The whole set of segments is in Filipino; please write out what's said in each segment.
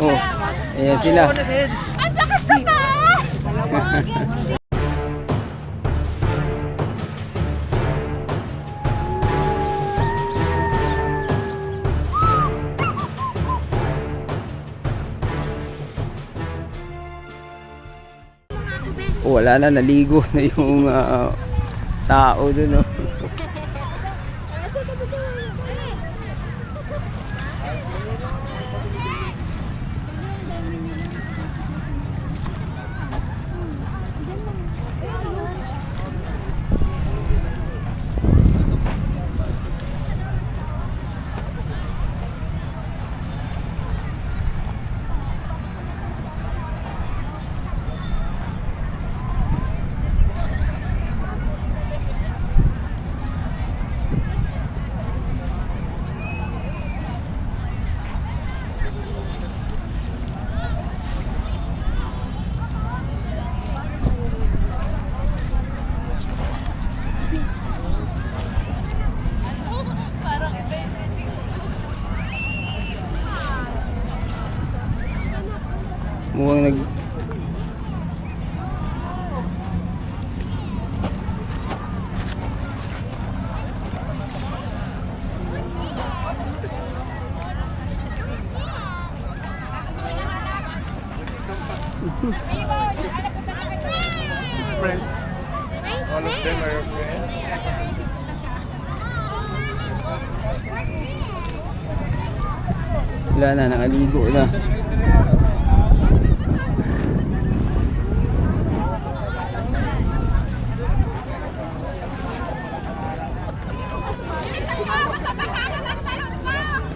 Oh, ayan sila. Ang sakit sa pa! Oh, wala na, naligo na yung tao dun, oh. Mukhang nag Friends. All of them are your friends. wala na, nakaligo na.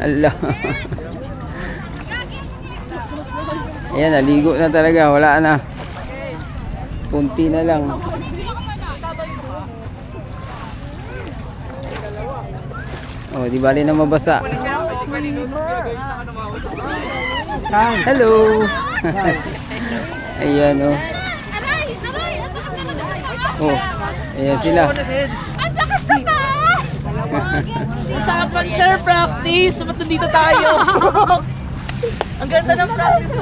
Allah. Ayan, naligo na talaga, wala na. Kunti na lang. Oh, di bali na mabasa. Hello. Ayan, oh. Oh, ayan sila. Ang sakit sa pa! Usapan sir, practice. Ba't nandito tayo? Ang ganda ng practice.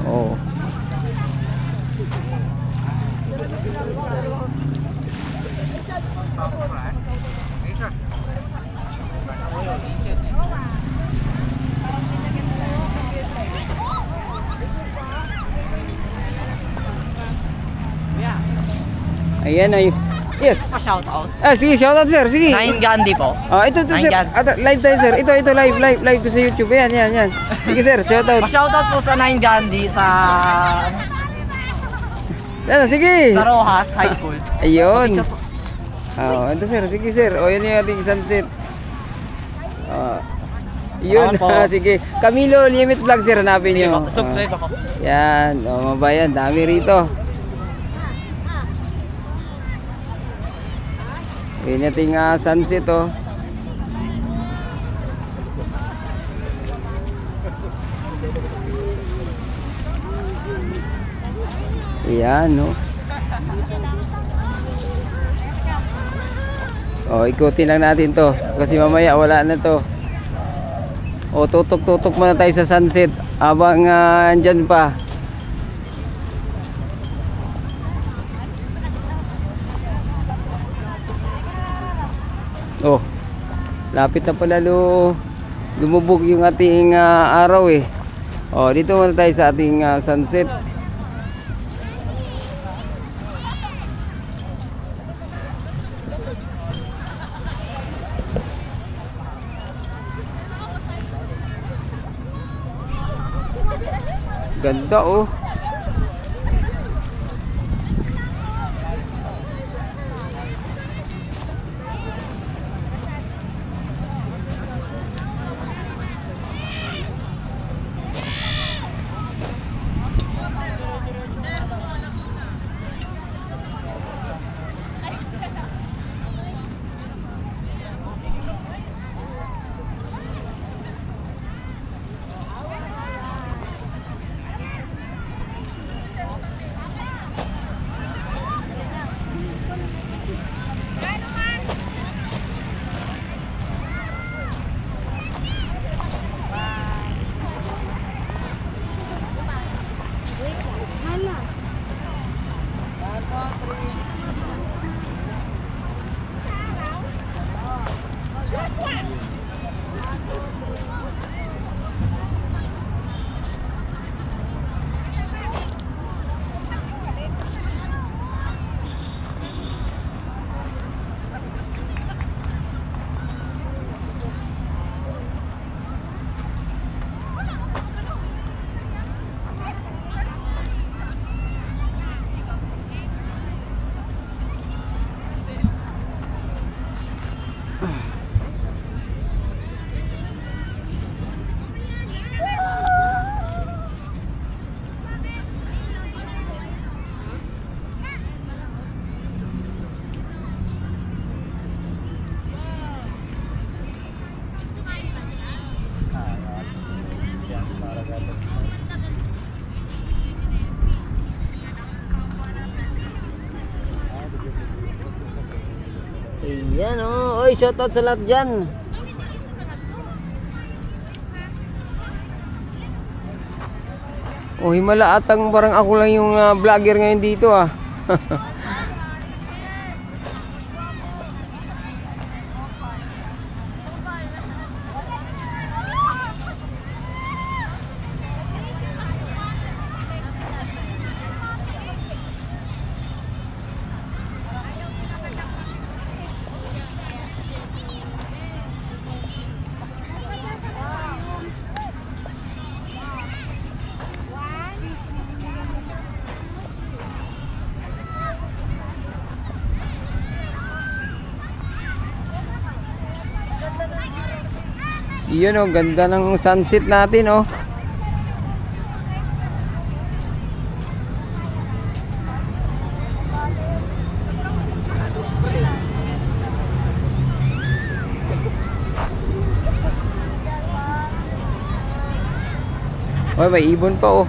Oh. Ayan ay. Yes. Pa-shoutout. Sige, shoutout sir, sige. Nine Gandhi po. Ito sir. Live tayo sir. Ito live to sa YouTube. Yan. Sige sir, shoutout. Pa-shoutout po sa Nine Gandhi sa Sige. Rojas High School. Ayun. Ito sir, sige sir. Yan yung ating sunset. Yun, sige. Camilo Limit Vlog sir, hanapin nyo. Subscribe ako. Yan, mabayan, dami rito. Yun ating sunset, oh. Ayan, no. Ikutin lang natin to kasi mamaya wala na to. Tutok muna tayo sa sunset habang andyan pa. Lapit na pala lumubog yung ating araw eh. Dito muna tayo sa ating sunset. Ganda, oh. Ayan oh. Oy, shoutout sa lahat dyan. Oh, himala atang parang ako lang yung vlogger ngayon dito ah. Iyon oh, ganda ng sunset natin oh. Oy, may ibon pa oh.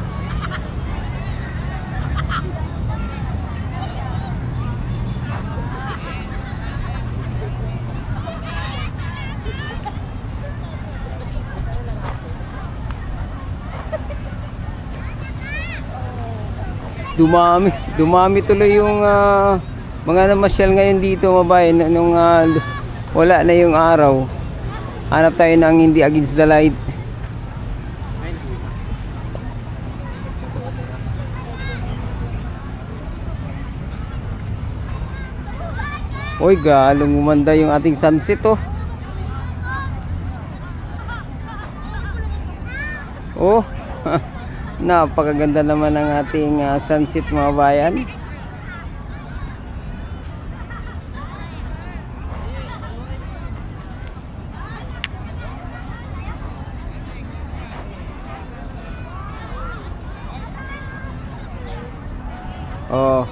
Dumami tuloy yung mga namasyal ngayon dito, mabayan. Nung wala na yung araw, hanap tayo ng hindi against the light. Oy, galong umanda yung ating sunset oh. Oh. Napakaganda naman ng ating sunset, mga bayan. Oh.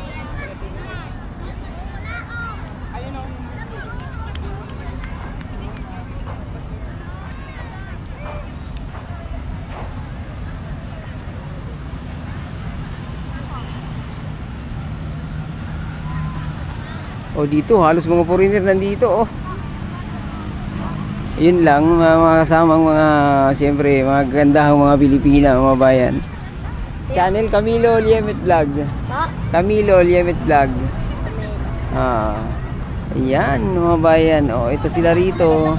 Oh, dito halos mga foreigner nandito oh. Yun lang mga kasamang mga, siyempre mga gandahang mga Pilipina, mga bayan. Channel Camilo Liemet Vlog. Camilo Liemet Vlog. Ayan mga bayan. Oh, ito sila rito.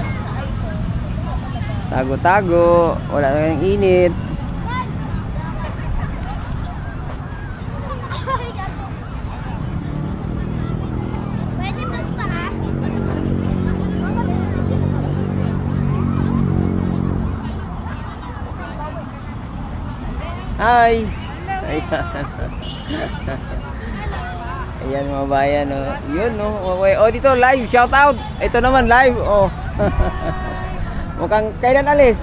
Tago-tago, wala nang init. Hi! Ayan. Ayan mga bayan oh. Yun oh. Oh, dito live, shout out. Ito naman live oh. Mukhang kailan alis?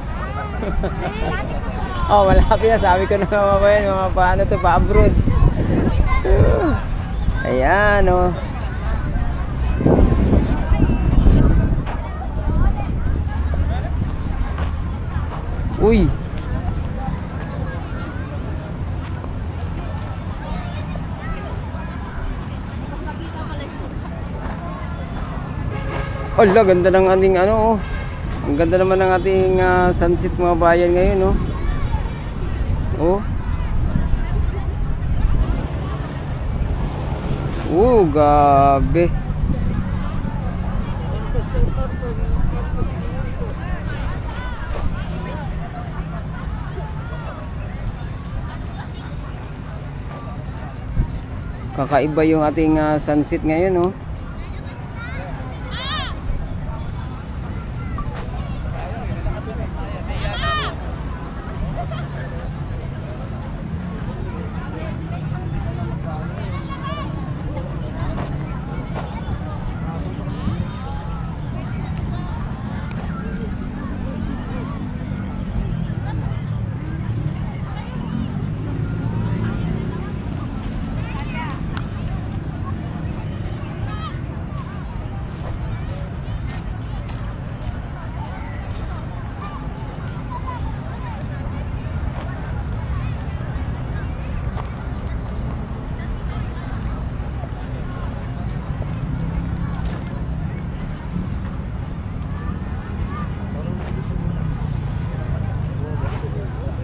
Oh, malapit na, sabi ko na mga bayan, mga paano to, pa abroad. Ayan oh. Uy. Ala, ganda ng ating ano oh. Ang ganda naman ng ating sunset, mga bayan ngayon oh. Oh. Gabi. Kakaiba yung ating sunset ngayon oh.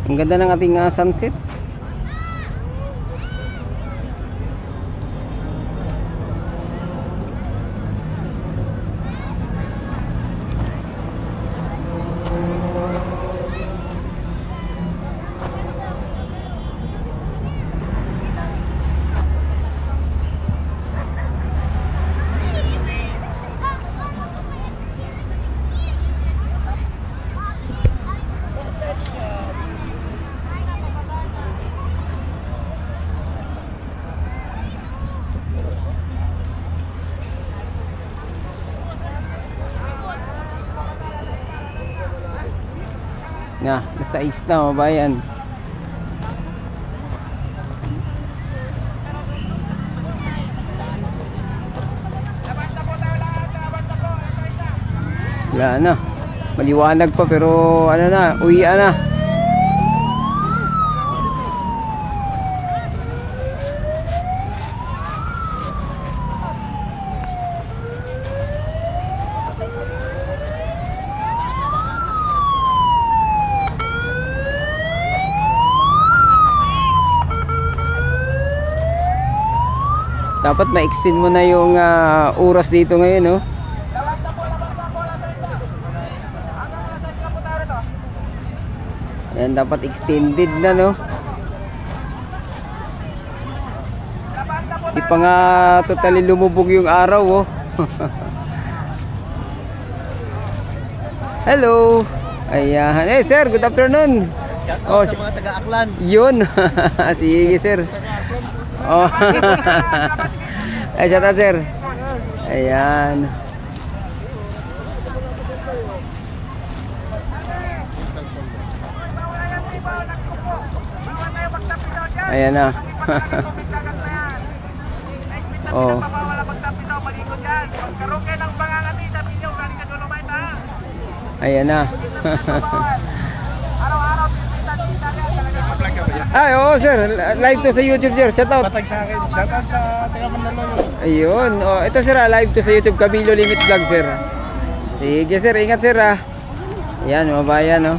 Ang ganda ng ating sunset. Na, nasa east na mga bayan. Wala na. Maliwanag pa pero ano na, uwian na. Dapat ma-extend mo na yung oras dito ngayon, no? Ayan, dapat extended na, no? Di pa nga totally lumubog yung araw, oh. Hello! Ayan. Hey, sir, good afternoon. Shout out sa mga taga-Aklan. Yun. Sige, sir. Oh. Ay, shout out, sir. Ayan. Ayan na. Oh. Ayan na. Ay, oo, sir. Live to sa YouTube, sir. Shout out. Patag sa akin. Shout out sa taga Mandaluyong. Ayun. Oh, ito, sir. Live to sa YouTube. Camilo Limit Vlog, sir. Sige, sir. Ingat, sir. Ayan, mabayan, oh.